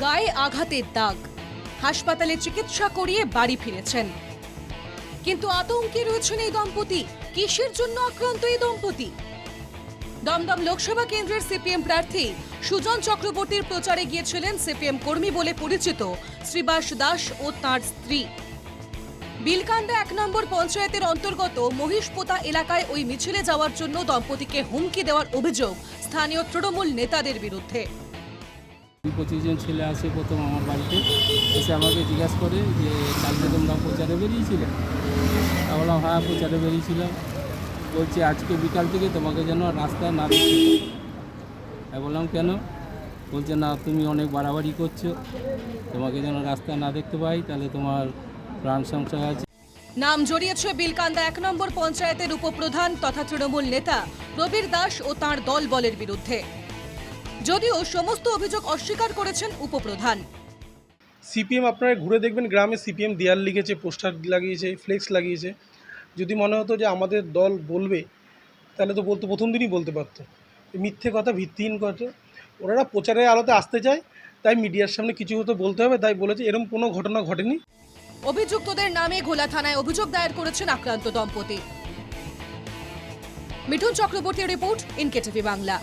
গায়ে আঘাতের দাগ, হাসপাতালে চিকিৎসা করিয়ে বাড়ি ফিরেছেন। কিন্তু আতঙ্কে রয়েছেন এই দম্পতি। কিসের জন্য আক্রান্ত এই দম্পতি? দমদম লোকসভা কেন্দ্রের সিপিএম প্রার্থী সুজন চক্রবর্তীর প্রচারে গিয়েছিলেন সিপিএম কর্মী বলে পরিচিত শ্রীবাস দাস ও তাঁর স্ত্রী। বিলকান্দা 1 নম্বর পঞ্চায়েতের অন্তর্গত মহিষপোতা এলাকায় ওই মিছিলে যাওয়ার জন্য দম্পতিকে হুমকি দেওয়ার অভিযোগ স্থানীয় তৃণমূল নেতাদের বিরুদ্ধে। 25 জন ছেলে আসে প্রথম আমার বাড়িতে, এসে আমাকে জিজ্ঞাসা করে যে কালকে তোমরা প্রচারে বেরিয়েছিলে? তা বললাম হ্যাঁ, প্রচারে বেরিয়েছিলাম। বলছে আজকে বিকাল থেকে তোমাকে যেন রাস্তায় না দেখতে পাই। আমি বললাম কেন? বলছে না, তুমি অনেক বাড়াবাড়ি করছো, তোমাকে যেন রাস্তায় না দেখতে পাই, তাহলে তোমার প্রাণ সংশয় আছে। নাম জড়িয়েছে বিলকান্দা 1 নম্বর পঞ্চায়েতের উপপ্রধান তথা তৃণমূল নেতা প্রবীর দাস ও তাঁর দলবলের বিরুদ্ধে। যদিও সমস্ত অভিযোগ অস্বীকার করেছেন উপপ্রধান। সিপিএম আপনারা ঘুরে দেখবেন, গ্রামে সিপিএম দেয়াল লিখেছে, পোস্টার লাগিয়েছে, ফ্লেক্স লাগিয়েছে। যদি মনে হতো যে আমাদের দল বলবে, তাহলে তো প্রথম দিনই বলতে পারতো। মিথ্যে কথা, ভিত্তিহীন কথা। ওনারা প্রচারের আলোতে আসতে চায়, তাই মিডিয়ার সামনে কিছু হতো বলতে হবে, তাই বলেছে। এরকম কোনো ঘটনা ঘটেনি। অভিযুক্তদের নামে ঘোলা থানায় অভিযোগ দায়ের করেছেন আক্রান্ত দম্পতি। মিঠুন চক্রবর্তীর রিপোর্ট, ইনকেটিভি বাংলা।